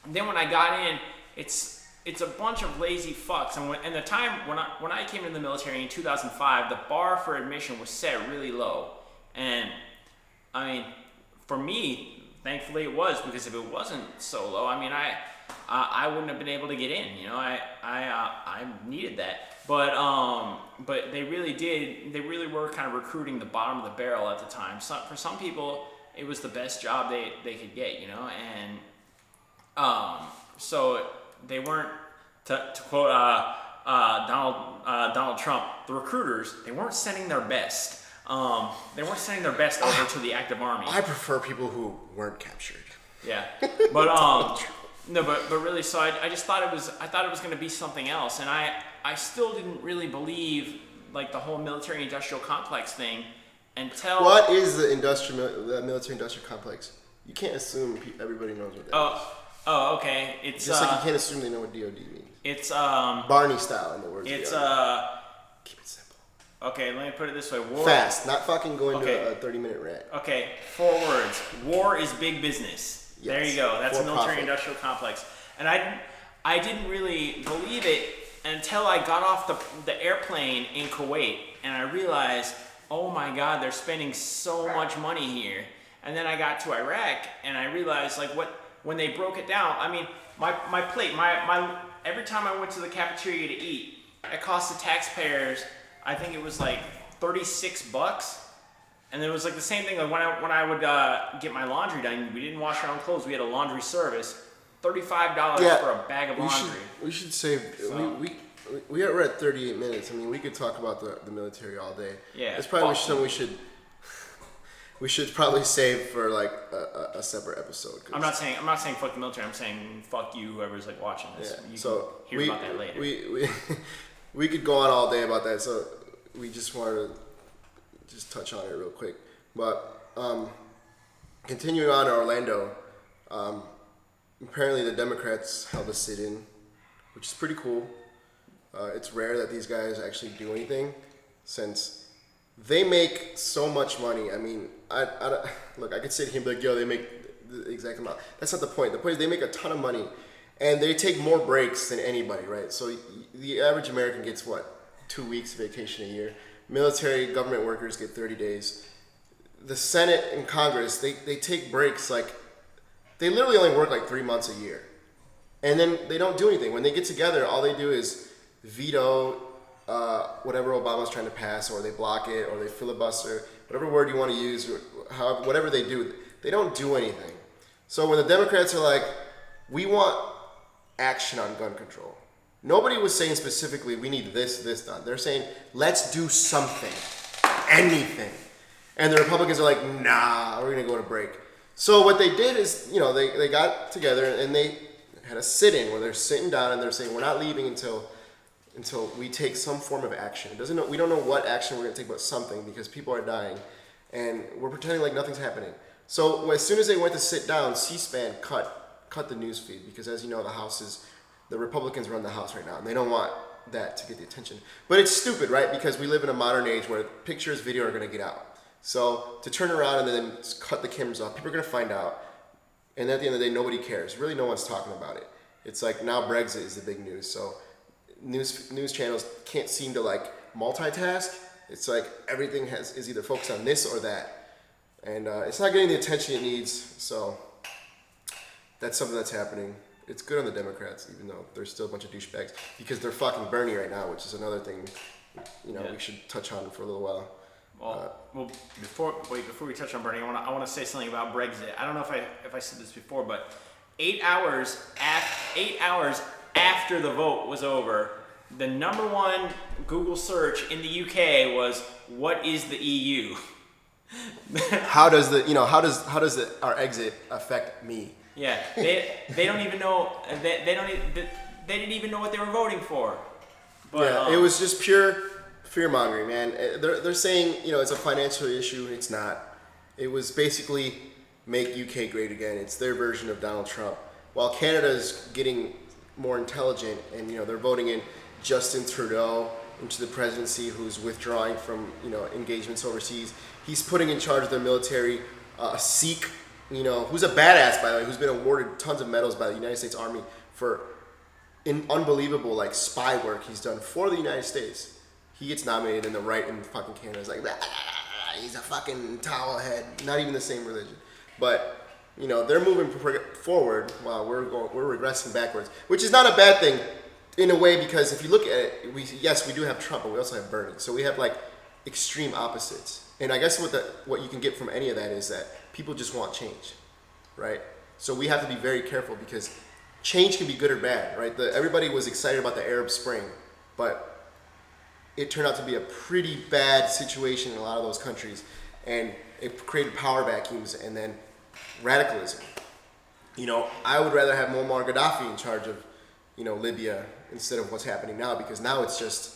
then when I got in, it's a bunch of lazy fucks. And the time when I came into the military in 2005, the bar for admission was set really low. And I mean, for me, thankfully it was, because if it wasn't so low, I mean, I wouldn't have been able to get in. You know, I needed that. But they really did. They really were kind of recruiting the bottom of the barrel at the time. So for some people, it was the best job they could get. You know, and so they weren't, to quote Donald Trump, the recruiters, they weren't sending their best. They weren't sending their best over to the active army. I prefer people who weren't captured. Yeah, but no, but really, so I just thought it was going to be something else, and I still didn't really believe like the whole military-industrial complex thing until. What is the military-industrial complex? You can't assume everybody knows what that is. Oh, okay. It's just like you can't assume they know what DoD means. It's Barney style, in the words. It's keep it simple. Okay, let me put it this way. War. Fast, not fucking go into a 30-minute rant. Okay, 4 words. War is big business. Yes. There you go. That's a For military-industrial complex. And I didn't really believe it until I got off the airplane in Kuwait, and I realized, oh my God, they're spending so much money here. And then I got to Iraq, and I realized like when they broke it down. I mean, my plate, my every time I went to the cafeteria to eat, it cost the taxpayers, I think it was like $36, and it was like the same thing. Like when I would get my laundry done, we didn't wash our own clothes. We had a laundry service. $35 for a bag of laundry. We should save. So. We're at 38 minutes. I mean, we could talk about the military all day. Yeah, it's probably something we should probably save for like a separate episode. I'm not saying fuck the military. I'm saying fuck you, whoever's like watching this. Yeah. You so can hear about that later. We could go on all day about that. So we just wanted to just touch on it real quick. But continuing on to Orlando, apparently the Democrats held a sit-in, which is pretty cool. It's rare that these guys actually do anything, since they make so much money. I mean, look, I could sit here and be like, yo, they make the exact amount. That's not the point. The point is they make a ton of money, and they take more breaks than anybody, right? So the average American gets, 2 weeks vacation a year. Military, government workers get 30 days. The Senate and Congress, they take breaks, like, they literally only work like 3 months a year. And then they don't do anything. When they get together, all they do is veto whatever Obama's trying to pass, or they block it, or they filibuster, whatever word you want to use, or whatever they do, they don't do anything. So when the Democrats are like, we want action on gun control, nobody was saying specifically, we need this done. They're saying, let's do something, anything. And the Republicans are like, nah, we're going to go to break. So what they did is, they got together and they had a sit-in where they're sitting down and they're saying, we're not leaving until we take some form of action. We don't know what action we're going to take, but something, because people are dying. And we're pretending like nothing's happening. So as soon as they went to sit down, C-SPAN cut the news feed, because as you know, the Republicans run the House right now, and they don't want that to get the attention. But it's stupid, right? Because we live in a modern age where pictures, video are going to get out. So to turn around and then cut the cameras off, people are going to find out. And at the end of the day, nobody cares. Really, no one's talking about it. It's like now Brexit is the big news. So news channels can't seem to multitask. It's like everything is either focused on this or that. And it's not getting the attention it needs. So that's something that's happening. It's good on the Democrats, even though there's still a bunch of douchebags, because they're fucking Bernie right now, which is another thing, we should touch on for a little while. Well, before we touch on Bernie, I want to say something about Brexit. I don't know if I said this before, but 8 hours after the vote was over, the number one Google search in the UK was, "What is the EU?" How does our exit affect me? Yeah, they don't even know. They didn't even know what they were voting for. But, it was just pure fear-mongering, man. They're saying, it's a financial issue. It's not. It was basically make UK great again. It's their version of Donald Trump. While Canada's getting more intelligent and, they're voting in Justin Trudeau into the presidency, who's withdrawing from, engagements overseas. He's putting in charge of their military, Sikh, who's a badass, by the way, who's been awarded tons of medals by the United States Army for unbelievable, spy work he's done for the United States. He gets nominated, and the right in fucking Canada is like, he's a fucking towel head. Not even the same religion. But, they're moving forward while we're regressing backwards, which is not a bad thing in a way, because if you look at it, we do have Trump, but we also have Bernie. So we have, extreme opposites. And I guess what you can get from any of that is that people just want change, right? So we have to be very careful, because change can be good or bad, right? Everybody was excited about the Arab Spring, but it turned out to be a pretty bad situation in a lot of those countries, and it created power vacuums and then radicalism. I would rather have Muammar Gaddafi in charge of, Libya instead of what's happening now, because now it's just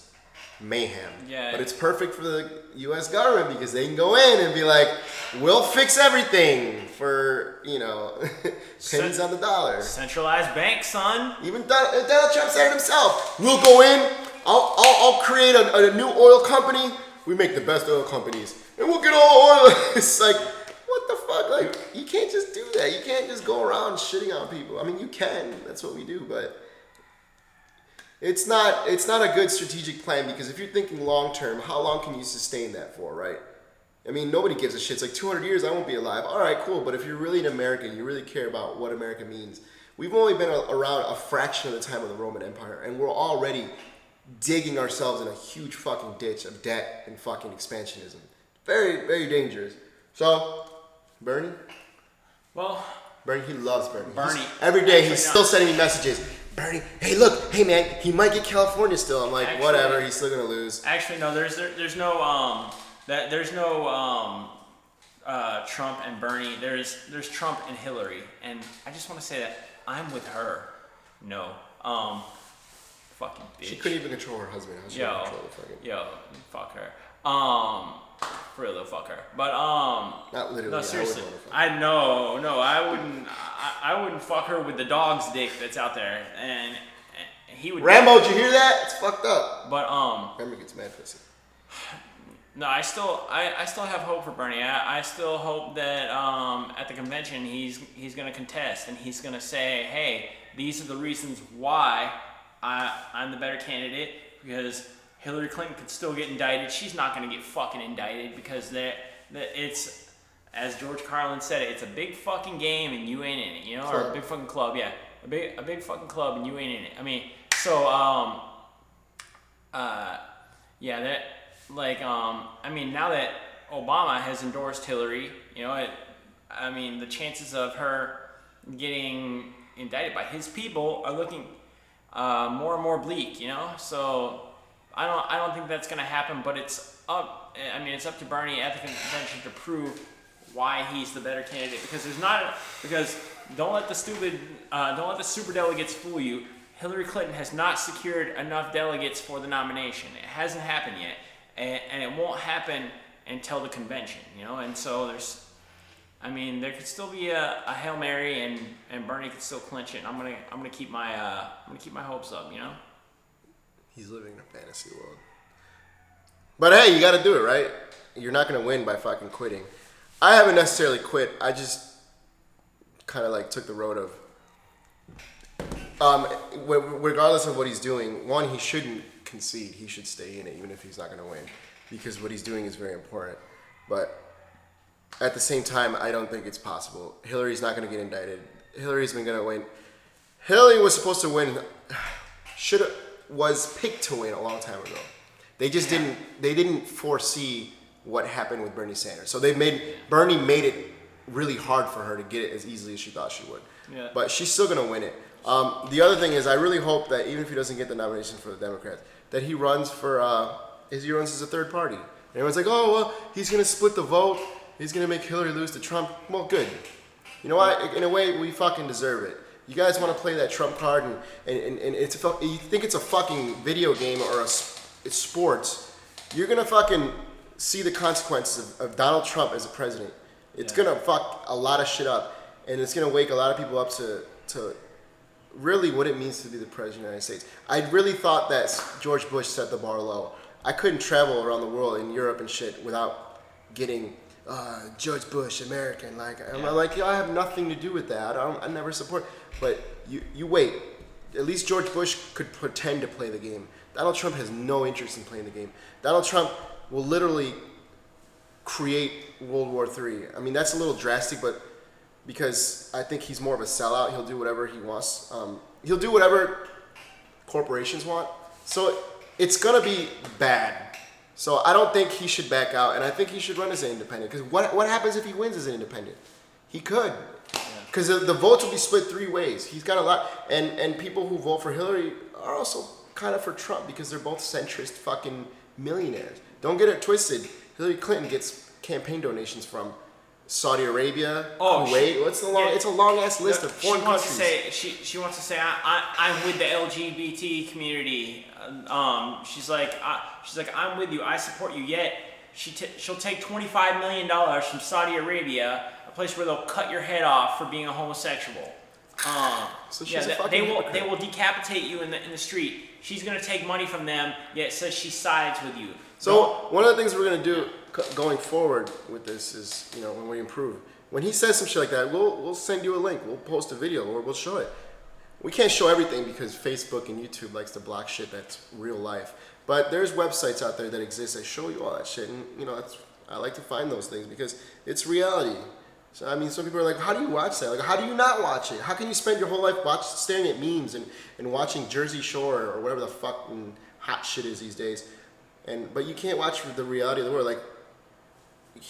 mayhem. Yeah. But it's perfect for the U.S. government, because they can go in and be like, we'll fix everything for, pennies on the dollar. Centralized bank, son. Even Donald Trump said it himself. We'll go in, I'll create a new oil company. We make the best oil companies, and we'll get all oil. It's like, what the fuck? You can't just do that. You can't just go around shitting on people. I mean, you can. That's what we do, but it's not a good strategic plan, because if you're thinking long term, how long can you sustain that for, right? I mean, nobody gives a shit. It's like 200 years, I won't be alive. All right, cool. But if you're really an American, you really care about what America means. We've only been around a fraction of the time of the Roman Empire, and we're already digging ourselves in a huge fucking ditch of debt and fucking expansionism. Very, very dangerous. So, Bernie? Well, Bernie, he loves Bernie. Every day he's still sending me messages. Bernie, hey look, hey man, he might get California still. I'm like, whatever, he's still gonna lose. Actually, no, there's no Trump and Bernie. There's Trump and Hillary, and I just want to say that I'm with her. No, fucking bitch. She couldn't even control her husband. How she control the fucking... Yo, fuck her. For real, though, fuck her. But Not literally. no, seriously. I would wanna fuck I know, no, I wouldn't. I wouldn't fuck her with the dog's dick that's out there, and he would. Rambo, did you hear that? It's fucked up. But Rambo gets mad pussy. no, I still have hope for Bernie. I still hope that at the convention he's gonna contest and he's gonna say, hey, these are the reasons why I'm the better candidate, because Hillary Clinton could still get indicted. She's not gonna get fucking indicted because that it's, as George Carlin said it, it's a big fucking game and you ain't in it, you know, or a big fucking club, yeah, a big fucking club and you ain't in it. I mean, so yeah, that like I mean, now that Obama has endorsed Hillary, you know, I mean, the chances of her getting indicted by his people are looking more and more bleak, you know. So I don't think that's gonna happen, but it's up. I mean, it's up to Bernie at the convention to prove why he's the better candidate, because don't let the super delegates fool you. Hillary Clinton has not secured enough delegates for the nomination. It hasn't happened yet, and it won't happen until the convention, you know. And so there could still be a Hail Mary, and Bernie could still clinch it. And I'm gonna keep my hopes up, you know. He's living in a fantasy world. But hey, you got to do it, right? You're not gonna win by fucking quitting. I haven't necessarily quit. I just kind of like took the road of. Regardless of what he's doing, one, he shouldn't concede. He should stay in it, even if he's not gonna win, because what he's doing is very important. But at the same time, I don't think it's possible. Hillary's not going to get indicted. Hillary's been going to win. Hillary was supposed to win. Was picked to win a long time ago. They just didn't. They didn't foresee what happened with Bernie Sanders. So Bernie made it really hard for her to get it as easily as she thought she would. Yeah. But she's still going to win it. The other thing is, I really hope that even if he doesn't get the nomination for the Democrats, that he runs for. He runs as a third party. And everyone's like, oh well, he's going to split the vote. He's going to make Hillary lose to Trump. Well, good. You know what? In a way, we fucking deserve it. You guys want to play that Trump card and it's you think it's a fucking video game or it's sports. You're going to fucking see the consequences of Donald Trump as a president. It's going to fuck a lot of shit up. And it's going to wake a lot of people up to really what it means to be the president of the United States. I really thought that George Bush set the bar low. I couldn't travel around the world in Europe and shit without getting George Bush, American. I'm like, I have nothing to do with that. I never support. But you wait. At least George Bush could pretend to play the game. Donald Trump has no interest in playing the game. Donald Trump will literally create World War III. I mean, that's a little drastic, but because I think he's more of a sellout, he'll do whatever he wants. He'll do whatever corporations want. So it's gonna be bad. So I don't think he should back out, and I think he should run as an independent. Because what happens if he wins as an independent? He could. Because the votes will be split three ways. He's got a lot, and people who vote for Hillary are also kind of for Trump because they're both centrist fucking millionaires. Don't get it twisted. Hillary Clinton gets campaign donations from Saudi Arabia, Kuwait. It's a long ass list of foreign countries. She wants to say I'm with the LGBT community. She's like I'm with you. I support you. Yet she'll take $25 million from Saudi Arabia, a place where they'll cut your head off for being a homosexual. So she's a fucking hypocrite. They will decapitate you in the street. She's gonna take money from them, yet says she sides with you. So one of the things we're gonna do going forward with this is, when we improve, when he says some shit like that, we'll send you a link. We'll post a video or we'll show it. We can't show everything because Facebook and YouTube likes to block shit that's real life. But there's websites out there that exist that show you all that shit, and I like to find those things because it's reality. So I mean, some people are like, "How do you watch that? Like, how do you not watch it? How can you spend your whole life staring at memes and watching Jersey Shore or whatever the fucking hot shit is these days?" But you can't watch the reality of the world. Like,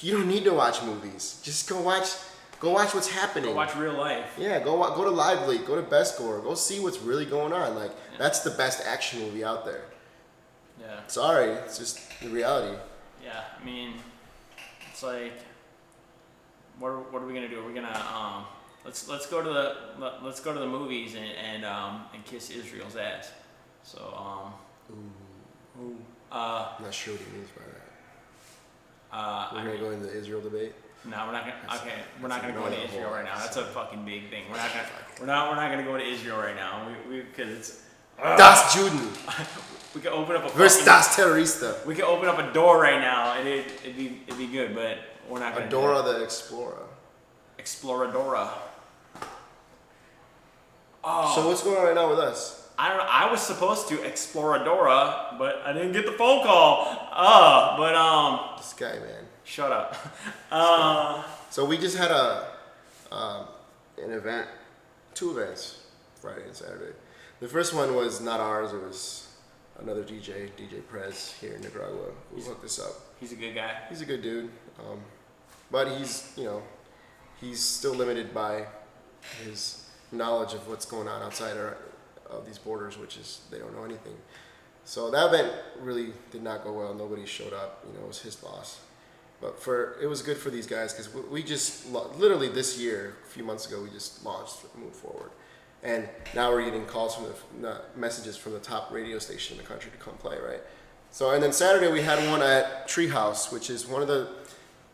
you don't need to watch movies. Just go watch what's happening. Go watch real life. Yeah, go to Live Leak, go to Best Score, go see what's really going on. Like, that's the best action movie out there. Yeah. Sorry, it's just the reality. Yeah, I mean, it's like, what are we gonna do? Are we gonna let's go to the movies and kiss Israel's ass. So I'm not sure what he means by that. We're gonna go into the Israel debate. No, we're not gonna. Okay, we're not gonna go into Israel right now. That's a fucking big thing. We're not gonna go to Israel right now. Because it's. Das Juden We could open up a. versus Das Terrorista. We could open up a door right now, and it'd be good, but we're not gonna. Adora the Explorer. Exploradora. Oh. So what's going on right now with us? I don't know. I was supposed to Exploradora, but I didn't get the phone call. This guy, man. Shut up. So we just had an event, 2 events, Friday and Saturday. The first one was not ours. It was another DJ Prez here in Nicaragua, who hooked us up. He's a good guy. He's a good dude, but he's still limited by his knowledge of what's going on outside of these borders, which is they don't know anything. So that event really did not go well. Nobody showed up. It was his loss. But it was good for these guys because we just literally this year, a few months ago, we just launched Move Forward, and now we're getting calls from the messages from the top radio station in the country to come play, right? So and then Saturday we had one at Treehouse, which is one of the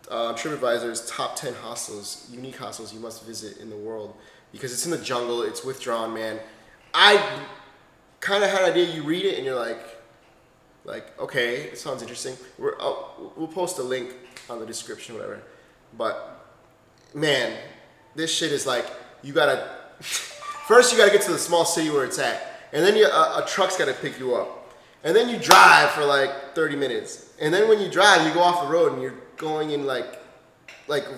TripAdvisor's top 10 hostels, unique hostels you must visit in the world because it's in the jungle, it's withdrawn, man. I kind of had an idea. You read it and you're like, okay, it sounds interesting. We'll post a link on the description, whatever. But man, this shit is like first you gotta get to the small city where it's at, and then a truck's gotta pick you up, and then you drive for like 30 minutes, and then when you drive, you go off the road and you're going in like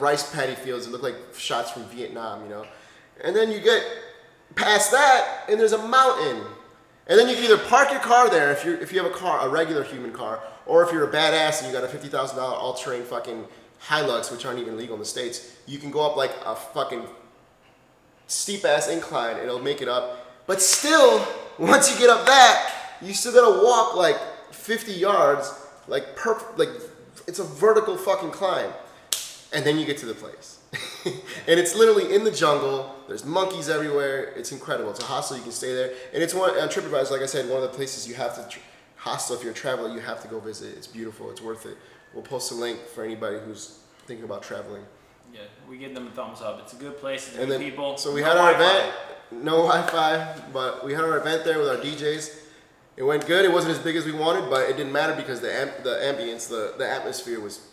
rice paddy fields that look like shots from Vietnam, and then you get past that and there's a mountain. And then you can either park your car there if you have a regular human car, or if you're a badass and you got a $50,000 all-terrain fucking Hilux, which aren't even legal in the States, you can go up like a fucking steep-ass incline and it'll make it up. But still, once you get up that, you still gotta walk like 50 yards, like it's a vertical fucking climb. And then you get to the place. And it's literally in the jungle. There's monkeys everywhere. It's incredible. It's a hostel. You can stay there. And it's on TripAdvisor, like I said, one of the places you have to, hostel, if you're a traveler, you have to go visit. It's beautiful. It's worth it. We'll post a link for anybody who's thinking about traveling. Yeah, we give them a thumbs up. It's a good place. It's and good then, people. So we had our event. No Wi-Fi, but we had our event there with our DJs. It went good. It wasn't as big as we wanted, but it didn't matter because the ambience, the atmosphere was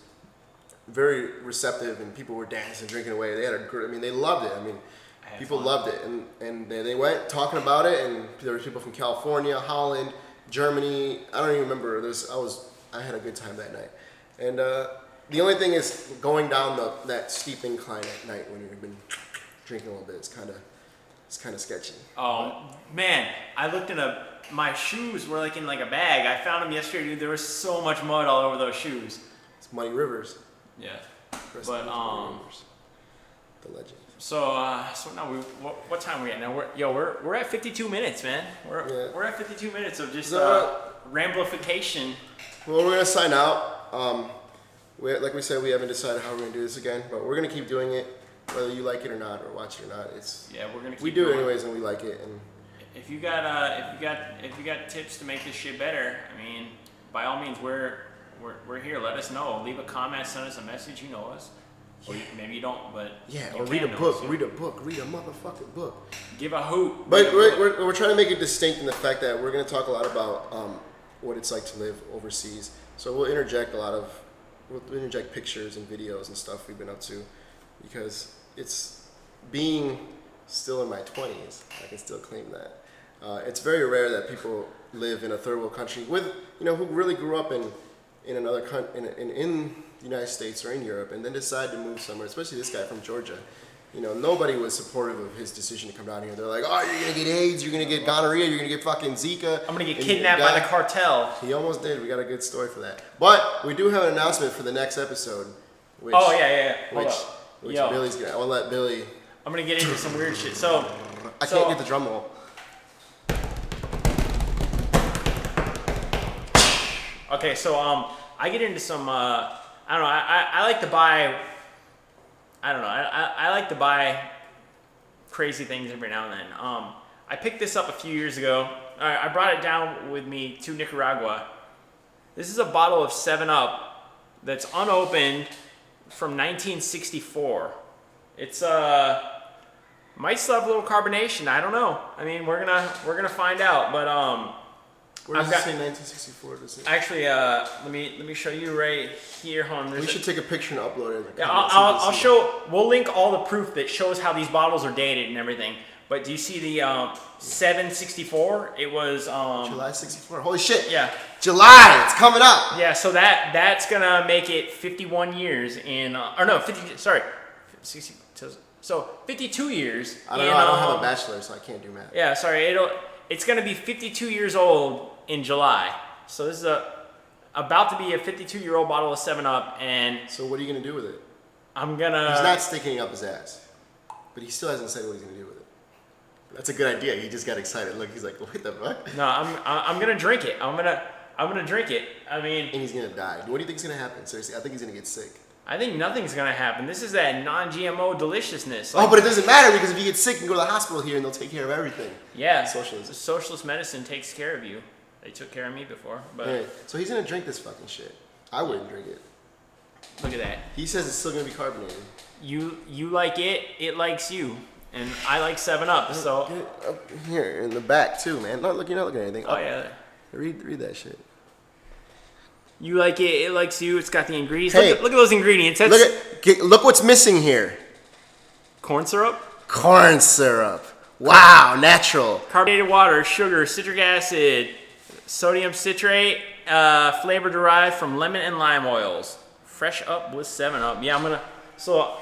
very receptive, and people were dancing, drinking away. They had they loved it. People loved it, and they went talking about it, and there were people from California, Holland, Germany. I don't even remember. I had a good time that night, and the only thing is going down that steep incline at night when you've been drinking a little bit. It's kind of sketchy. Oh man, I looked in my shoes were in a bag. I found them yesterday, dude. There was so much mud all over those shoes. It's Muddy Rivers. Yeah, but the legend. So now what time are we at now? We're at 52 minutes, man. We're at 52 minutes of just ramblification. Well, we're gonna sign out. Like we said, we haven't decided how we're gonna do this again, but we're gonna keep doing it, whether you like it or not, or watch it or not. We're gonna keep. We do it anyways, and we like it. And if you got tips to make this shit better, by all means, we're here. Let us know. Leave a comment. Send us a message. You know us. Or maybe you don't, but or read a book. Read a motherfucking book. Give a hoot. But we're trying to make it distinct in the fact that we're going to talk a lot about what it's like to live overseas. So we'll interject pictures and videos and stuff we've been up to, because it's being still in my 20s. I can still claim that. It's very rare that people live in a third world country with who really grew up in another country, in the United States or in Europe, and then decide to move somewhere, especially this guy from Georgia. Nobody was supportive of his decision to come down here. They're like, oh, you're going to get AIDS, you're going to get gonorrhea, you're going to get fucking Zika. I'm going to get kidnapped by the cartel. He almost did. We got a good story for that. But we do have an announcement for the next episode. Which Billy's going to, I want to let Billy. I'm going to get into some weird shit. So I can't get the drum roll. Okay, so I get into some I don't know. I like to buy. I don't know. I like to buy crazy things every now and then. I picked this up a few years ago. I brought it down with me to Nicaragua. This is a bottle of 7-Up that's unopened from 1964. It's might still have a little carbonation. I don't know. I mean, we're gonna find out. But where does it say 1964? Does it? Actually, let me show you right here. Hold on. We should take a picture and upload it. Yeah, I'll show. We'll link all the proof that shows how these bottles are dated and everything. But do you see the 764? It was July 64. Holy shit! Yeah. July. It's coming up. Yeah. So that's gonna make it 51 years in. Or no, 50. Sorry, 60. So 52 years. I don't know. I don't have a bachelor, so I can't do math. Yeah. Sorry. It's gonna be 52 years old in July. So this is about to be a 52-year-old bottle of 7-Up, and so what are you gonna do with it? I'm gonna. He's not sticking it up his ass, but he still hasn't said what he's gonna do with it. That's a good idea. He just got excited. Look, he's like, what the fuck? No, I'm gonna drink it. I'm gonna drink it. I mean, and he's gonna die. What do you think is gonna happen? Seriously, I think he's gonna get sick. I think nothing's gonna happen. This is that non-GMO deliciousness. Oh, but it doesn't matter because if you get sick, you can go to the hospital here and they'll take care of everything. Yeah, Socialism. Socialist medicine takes care of you. They took care of me before, but yeah. So he's gonna drink this fucking shit. I wouldn't drink it. Look at that. He says it's still gonna be carbonated. You like it, it likes you, and I like 7-Up. So get up here in the back too, man. You're not looking at anything. Oh yeah. Read that shit. You like it, it likes you. It's got the ingredients. Hey, look at those ingredients. Look what's missing here. Corn syrup. Corn syrup. Wow, natural. Carbonated water, sugar, citric acid, sodium citrate, flavor derived from lemon and lime oils. Fresh up with 7-Up. Yeah, I'm gonna. So,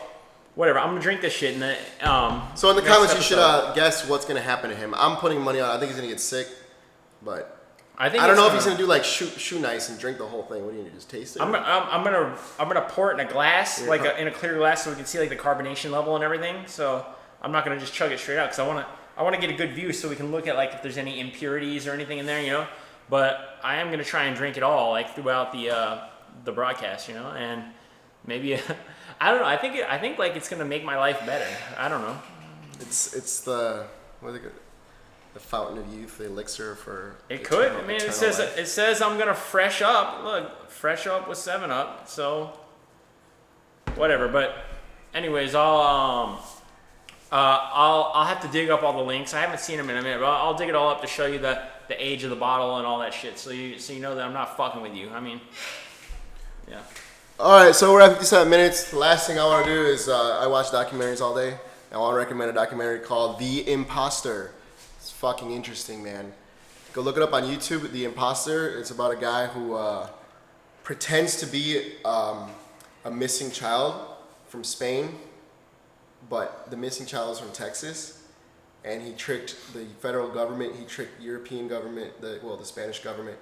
whatever. I'm gonna drink this shit. And so in the comments, you should guess what's gonna happen to him. I'm putting money on. I think he's gonna get sick, but. I don't know if he's gonna do like shoe nice and drink the whole thing. What are you gonna do? Just taste it? I'm gonna pour it in a glass, in a clear glass, so we can see like the carbonation level and everything. So I'm not gonna just chug it straight out because I wanna get a good view so we can look at like if there's any impurities or anything in there, you know. But I am gonna try and drink it all like throughout the broadcast, you know, and maybe I don't know. I think like it's gonna make my life better. I don't know. It's the what is it? The fountain of youth, the elixir for. It could. I mean, it says I'm gonna fresh up. Look, fresh up with 7-Up. So, whatever. But, anyways, I'll have to dig up all the links. I haven't seen them in a minute, but I'll dig it all up to show you the age of the bottle and all that shit. So you know that I'm not fucking with you. I mean, yeah. All right, so we're at 57 minutes. The last thing I want to do is I watch documentaries all day. I want to recommend a documentary called The Imposter. It's fucking interesting, man. Go look it up on YouTube. The Imposter. It's about a guy who pretends to be a missing child from Spain, but the missing child is from Texas, and he tricked the federal government. He tricked European government, the Spanish government.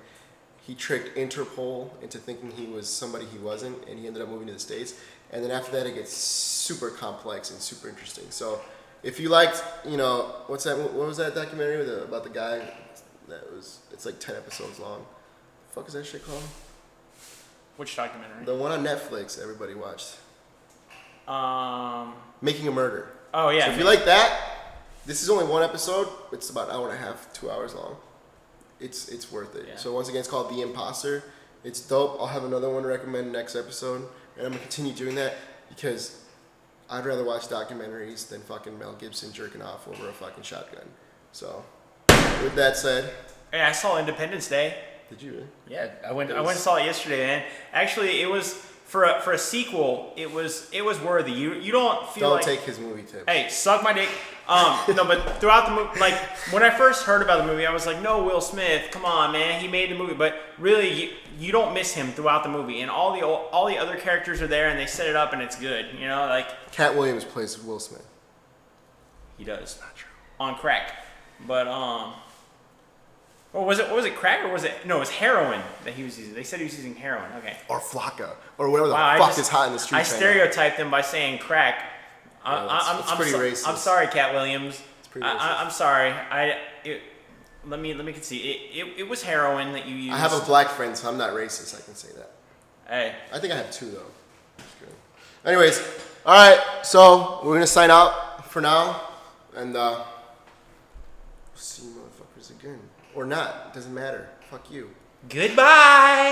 He tricked Interpol into thinking he was somebody he wasn't, and he ended up moving to the States. And then after that, it gets super complex and super interesting. So. If you liked, you know, what was that documentary about the guy it's like 10 episodes long. What the fuck is that shit called? Which documentary? The one on Netflix everybody watched. Making a Murder. Oh, yeah. So if you like that, this is only one episode. It's about an hour and a half, 2 hours long. It's worth it. Yeah. So once again, it's called The Imposter. It's dope. I'll have another one to recommend next episode. And I'm going to continue doing that because I'd rather watch documentaries than fucking Mel Gibson jerking off over a fucking shotgun. So, with that said, hey, I saw Independence Day. Did you really? Yeah, I went and saw it yesterday, man. Actually, it was for a sequel. It was worthy. You don't feel don't take his movie tips. Hey, suck my dick. No, but throughout the movie, like when I first heard about the movie, I was like, no, Will Smith, come on, man, he made the movie. But really, you don't miss him throughout the movie, and all the other characters are there, and they set it up, and it's good. You know, like Cat Williams plays Will Smith. He does. Not true. On crack, but Or was it crack or was it? No, it was heroin that he was using. They said he was using heroin. Okay. Or flakka, or whatever the fuck is hot in the street. I stereotyped him by saying crack. It's pretty racist. I'm sorry, Cat Williams. It's pretty racist. I'm sorry. Let me see. It was heroin that you used. I have a black friend, so I'm not racist. I can say that. Hey. I think I have two though. That's good. Anyways, all right. So we're gonna sign out for now, and we'll see you motherfuckers again. Or not. It doesn't matter. Fuck you. Goodbye.